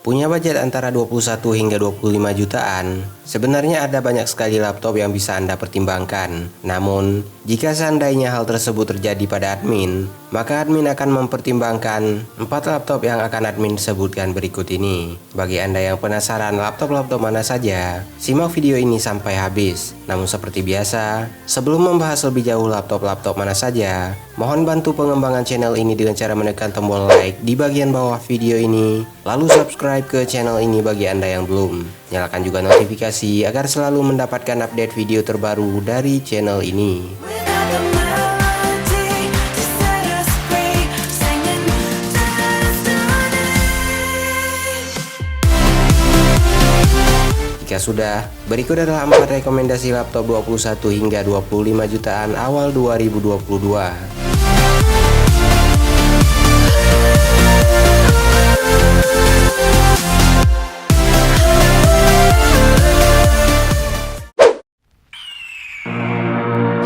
Punya budget antara 21 hingga 25 jutaan, sebenarnya ada banyak sekali laptop yang bisa Anda pertimbangkan. Namun, jika seandainya hal tersebut terjadi pada admin, maka admin akan mempertimbangkan 4 laptop yang akan admin sebutkan berikut ini. Bagi Anda yang penasaran laptop-laptop mana saja, simak video ini sampai habis. Namun seperti biasa, sebelum membahas lebih jauh laptop-laptop mana saja, mohon bantu pengembangan channel ini dengan cara menekan tombol like di bagian bawah video ini, lalu subscribe ke channel ini bagi Anda yang belum. Nyalakan juga notifikasi agar selalu mendapatkan update video terbaru dari channel ini. Jika sudah, berikut adalah 4 rekomendasi laptop 21 hingga 25 jutaan awal 2022.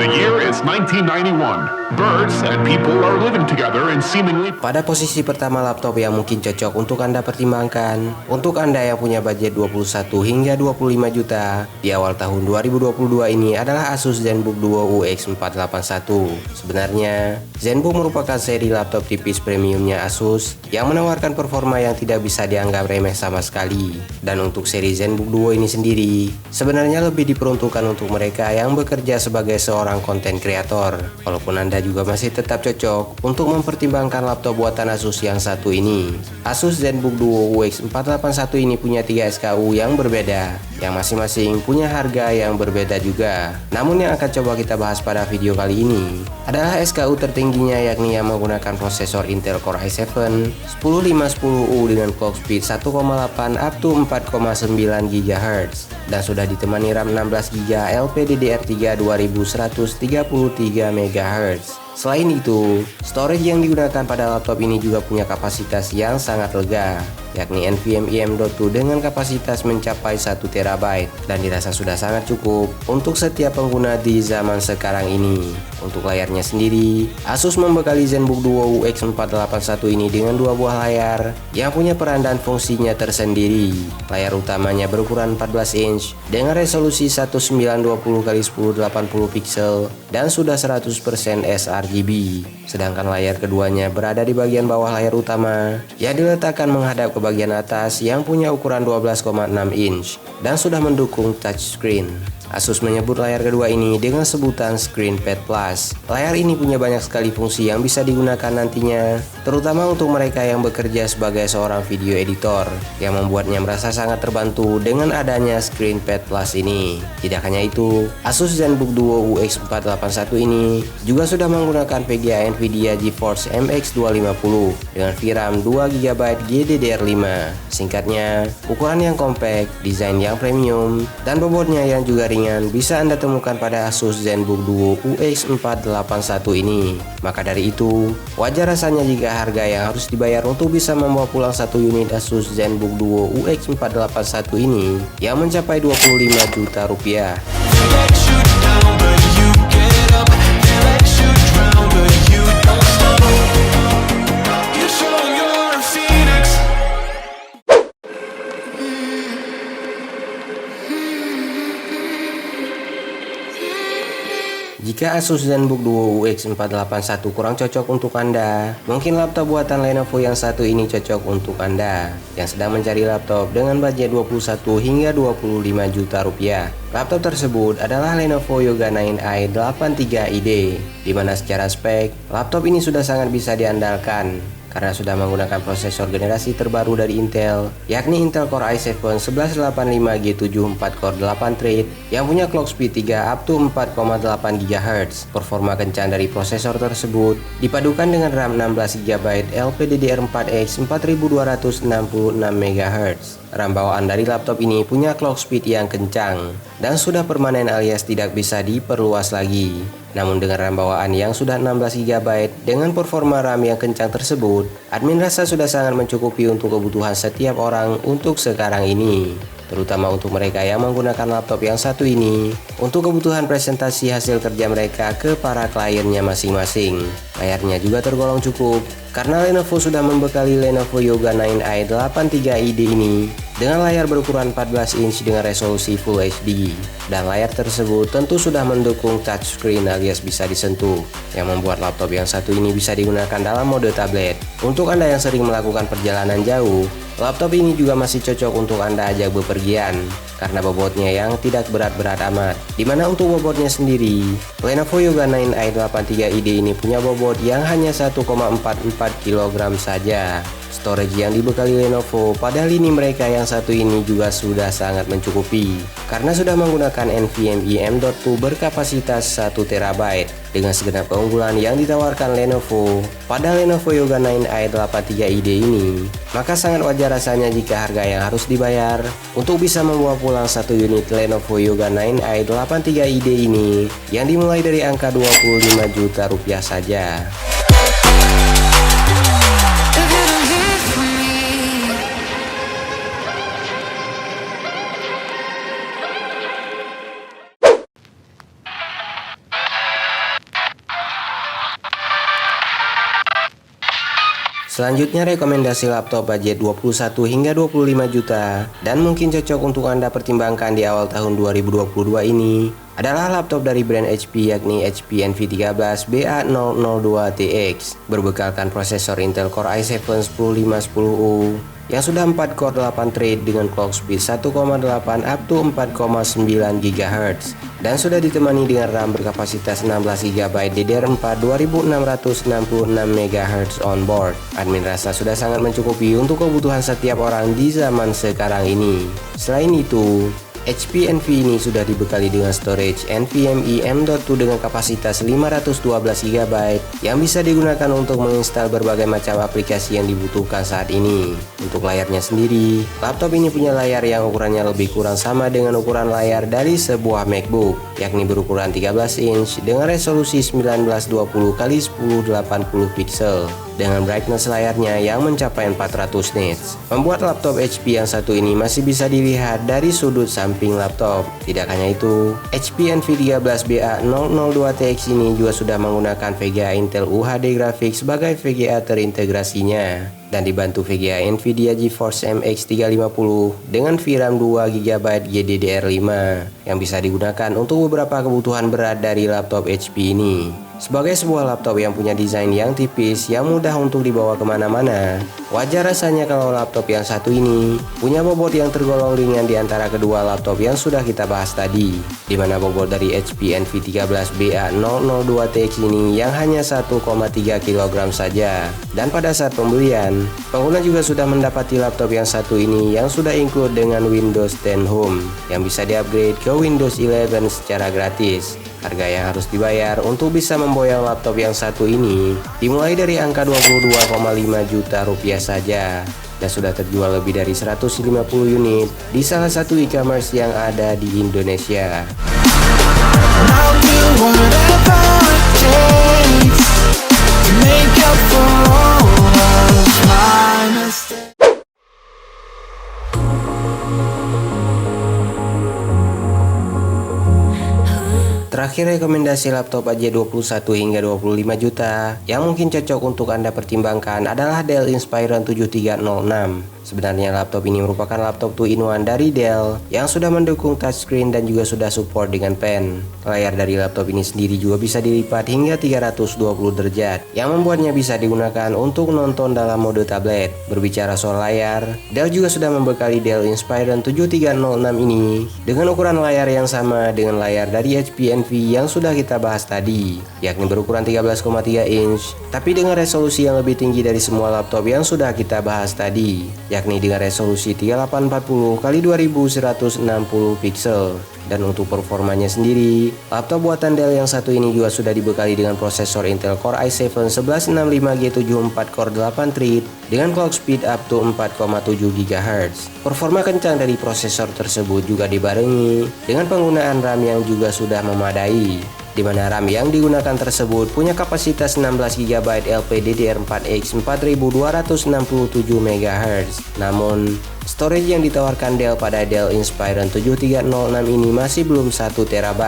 The year is 1991. Birds and people are living together in seemingly... Pada posisi pertama laptop yang mungkin cocok untuk Anda pertimbangkan, untuk Anda yang punya budget 21 hingga 25 juta di awal tahun 2022 ini adalah Asus ZenBook Duo UX481. Sebenarnya, ZenBook merupakan seri laptop tipis premiumnya Asus yang menawarkan performa yang tidak bisa dianggap remeh sama sekali. Dan untuk seri ZenBook Duo ini sendiri, sebenarnya lebih diperuntukkan untuk mereka yang bekerja sebagai seorang konten kreator. Walaupun Anda juga masih tetap cocok untuk mempertimbangkan laptop buatan Asus yang satu ini. Asus ZenBook Duo UX481 ini punya 3 SKU yang berbeda, yang masing-masing punya harga yang berbeda juga. Namun yang akan coba kita bahas pada video kali ini adalah SKU tertingginya, yakni yang menggunakan prosesor Intel Core i7 10510U dengan clock speed 1,8 up to 4,9 GHz dan sudah ditemani RAM 16GB LPDDR3 2133 MHz. Selain itu, storage yang digunakan pada laptop ini juga punya kapasitas yang sangat lega, yakni NVMe M.2 dengan kapasitas mencapai 1 TB dan dirasa sudah sangat cukup untuk setiap pengguna di zaman sekarang ini. Untuk layarnya sendiri, Asus membekali ZenBook Duo UX481 ini dengan 2 buah layar yang punya peran dan fungsinya tersendiri. Layar utamanya berukuran 14 inch dengan resolusi 1920x1080 pixel dan sudah 100% sRGB. Sedangkan layar keduanya berada di bagian bawah layar utama yang diletakkan menghadap ke bagian atas yang punya ukuran 12,6 inch dan sudah mendukung touchscreen. Asus menyebut layar kedua ini dengan sebutan ScreenPad Plus. Layar ini punya banyak sekali fungsi yang bisa digunakan nantinya, terutama untuk mereka yang bekerja sebagai seorang video editor, yang membuatnya merasa sangat terbantu dengan adanya ScreenPad Plus ini. Tidak hanya itu, Asus ZenBook Duo UX481 ini juga sudah menggunakan VGA Nvidia GeForce MX 250 dengan VRAM 2GB GDDR5. Singkatnya, ukuran yang compact, desain yang premium, dan bobotnya yang juga ringan bisa Anda temukan pada Asus ZenBook Duo UX481 ini. Maka dari itu, wajar rasanya jika harga yang harus dibayar untuk bisa membawa pulang satu unit Asus ZenBook Duo UX481 ini yang mencapai 25 juta rupiah. Jika Asus ZenBook Duo UX481 kurang cocok untuk Anda, mungkin laptop buatan Lenovo yang satu ini cocok untuk Anda yang sedang mencari laptop dengan budget 21 hingga 25 juta rupiah. Laptop tersebut adalah Lenovo Yoga 9i 83ID, di mana secara spek, laptop ini sudah sangat bisa diandalkan karena sudah menggunakan prosesor generasi terbaru dari Intel, yakni Intel Core i7 1185G7 4-core 8 thread yang punya clock speed 3 up to 4,8 GHz. Performa kencang dari prosesor tersebut dipadukan dengan RAM 16GB LPDDR4X 4266 MHz. RAM bawaan dari laptop ini punya clock speed yang kencang dan sudah permanen alias tidak bisa diperluas lagi. Namun dengan RAM bawaan yang sudah 16GB dengan performa RAM yang kencang tersebut, admin rasa sudah sangat mencukupi untuk kebutuhan setiap orang untuk sekarang ini. terutama untuk mereka yang menggunakan laptop yang satu ini untuk kebutuhan presentasi hasil kerja mereka ke para kliennya masing-masing. Layarnya juga tergolong cukup karena Lenovo sudah membekali Lenovo Yoga 9i 83ID ini dengan layar berukuran 14 inch dengan resolusi Full HD, dan layar tersebut tentu sudah mendukung touchscreen alias bisa disentuh, yang membuat laptop yang satu ini bisa digunakan dalam mode tablet. Untuk Anda yang sering melakukan perjalanan jauh, laptop ini juga masih cocok untuk Anda ajak bepergian karena bobotnya yang tidak berat-berat amat. Dimana untuk bobotnya sendiri, Lenovo Yoga 9i 83ID ini punya bobot yang hanya 1,44 kg saja. Storage yang dibekali Lenovo pada lini mereka yang satu ini juga sudah sangat mencukupi karena sudah menggunakan NVMe M.2 berkapasitas 1 TB dengan segenap keunggulan yang ditawarkan Lenovo pada Lenovo Yoga 9i 83ID ini. Maka sangat wajar rasanya jika harga yang harus dibayar untuk bisa membawa pulang satu unit Lenovo Yoga 9i 83ID ini yang dimulai dari angka 25 juta rupiah saja. Selanjutnya rekomendasi laptop budget 21 hingga 25 juta dan mungkin cocok untuk Anda pertimbangkan di awal tahun 2022 ini adalah laptop dari brand HP yakni HP Envy 13 BA002TX berbekalkan prosesor Intel Core i7-10510U yang sudah 4 core 8 thread dengan clock speed 1,8 up to 4,9 GHz dan sudah ditemani dengan RAM berkapasitas 16 GB DDR4 2666 MHz on board. Admin rasa sudah sangat mencukupi untuk kebutuhan setiap orang di zaman sekarang ini. Selain itu, HP Envy ini sudah dibekali dengan storage NVMe M.2 dengan kapasitas 512 GB yang bisa digunakan untuk menginstal berbagai macam aplikasi yang dibutuhkan saat ini. Untuk layarnya sendiri, laptop ini punya layar yang ukurannya lebih kurang sama dengan ukuran layar dari sebuah MacBook, yakni berukuran 13 inch dengan resolusi 1920 x 1080 pixel dengan brightness layarnya yang mencapai 400 nits, membuat laptop HP yang satu ini masih bisa dilihat dari sudut samping laptop. Tidak hanya itu, HP Envy 13 BA002TX ini juga sudah menggunakan VGA Intel UHD Graphics sebagai VGA terintegrasinya dan dibantu VGA Nvidia GeForce MX 350 dengan VRAM 2GB GDDR5 yang bisa digunakan untuk beberapa kebutuhan berat dari laptop HP ini. Sebagai sebuah laptop yang punya desain yang tipis yang mudah untuk dibawa kemana-mana, wajar rasanya kalau laptop yang satu ini punya bobot yang tergolong ringan di antara kedua laptop yang sudah kita bahas tadi, di mana bobot dari HP Envy 13 BA002TX ini yang hanya 1,3 kg saja. Dan pada saat pembelian, pengguna juga sudah mendapati laptop yang satu ini yang sudah include dengan Windows 10 Home yang bisa di-upgrade ke Windows 11 secara gratis. Harga yang harus dibayar untuk bisa memboyong laptop yang satu ini dimulai dari angka 22,5 juta rupiah saja dan sudah terjual lebih dari 150 unit di salah satu e-commerce yang ada di Indonesia. Terakhir rekomendasi laptop budget 21 hingga 25 juta yang mungkin cocok untuk Anda pertimbangkan adalah Dell Inspiron 7306. Sebenarnya laptop ini merupakan laptop 2-in-1 dari Dell yang sudah mendukung touchscreen dan juga sudah support dengan pen. Layar dari laptop ini sendiri juga bisa dilipat hingga 320 derajat yang membuatnya bisa digunakan untuk nonton dalam mode tablet. Berbicara soal layar, Dell juga sudah membekali Dell Inspiron 7306 ini dengan ukuran layar yang sama dengan layar dari HP Envy yang sudah kita bahas tadi, yakni berukuran 13,3 inch tapi dengan resolusi yang lebih tinggi dari semua laptop yang sudah kita bahas tadi, yakni dengan resolusi 3840 x 2160 pixel. Dan untuk performanya sendiri, laptop buatan Dell yang satu ini juga sudah dibekali dengan prosesor Intel Core i7-1165G74 core 8 thread dengan clock speed up to 4,7 GHz. Performa kencang dari prosesor tersebut juga dibarengi dengan penggunaan RAM yang juga sudah memadai. di mana RAM yang digunakan tersebut punya kapasitas 16GB LPDDR4X 4267 MHz. Namun, storage yang ditawarkan Dell pada Dell Inspiron 7306 ini masih belum 1 TB,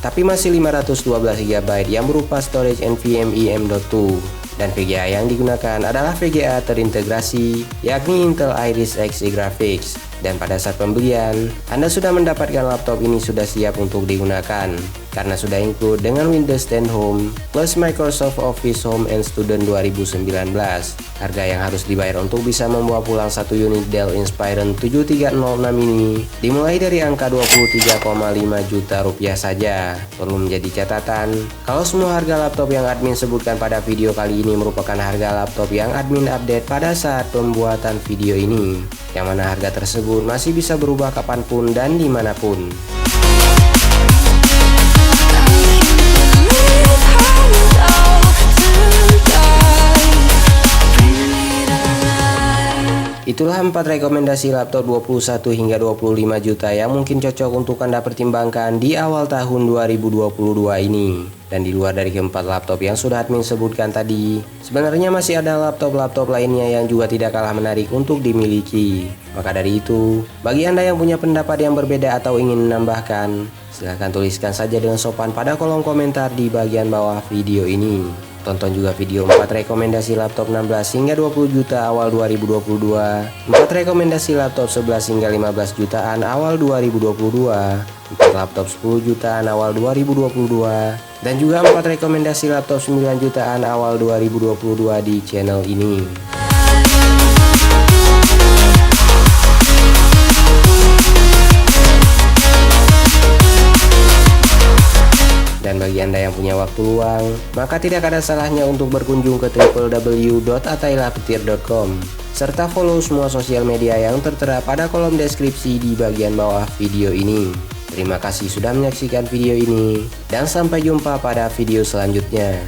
tapi masih 512GB yang berupa storage NVMe M.2. Dan VGA yang digunakan adalah VGA terintegrasi, yakni Intel Iris Xe Graphics. Dan pada saat pembelian, Anda sudah mendapatkan laptop ini sudah siap untuk digunakan, karena sudah include dengan Windows 10 Home plus Microsoft Office Home and Student 2019. Harga yang harus dibayar untuk bisa membawa pulang satu unit Dell Inspiron 7306 ini dimulai dari angka 23,5 juta rupiah saja. Perlu menjadi catatan, kalau semua harga laptop yang admin sebutkan pada video kali ini merupakan harga laptop yang admin update pada saat pembuatan video ini, yang mana harga tersebut masih bisa berubah kapanpun dan dimanapun. Itulah 4 rekomendasi laptop 21 hingga 25 juta yang mungkin cocok untuk Anda pertimbangkan di awal tahun 2022 ini. Dan di luar dari keempat laptop yang sudah admin sebutkan tadi, sebenarnya masih ada laptop-laptop lainnya yang juga tidak kalah menarik untuk dimiliki. Maka dari itu, bagi Anda yang punya pendapat yang berbeda atau ingin menambahkan, silahkan tuliskan saja dengan sopan pada kolom komentar di bagian bawah video ini. Tonton juga video 4 rekomendasi laptop 16 hingga 20 juta awal 2022, 4 rekomendasi laptop 11 hingga 15 jutaan awal 2022, 4 laptop 10 jutaan awal 2022, dan juga 4 rekomendasi laptop 9 jutaan awal 2022 di channel ini. Dan bagi Anda yang punya waktu luang, maka tidak ada salahnya untuk berkunjung ke www.atailahpetir.com serta follow semua sosial media yang tertera pada kolom deskripsi di bagian bawah video ini. Terima kasih sudah menyaksikan video ini, dan sampai jumpa pada video selanjutnya.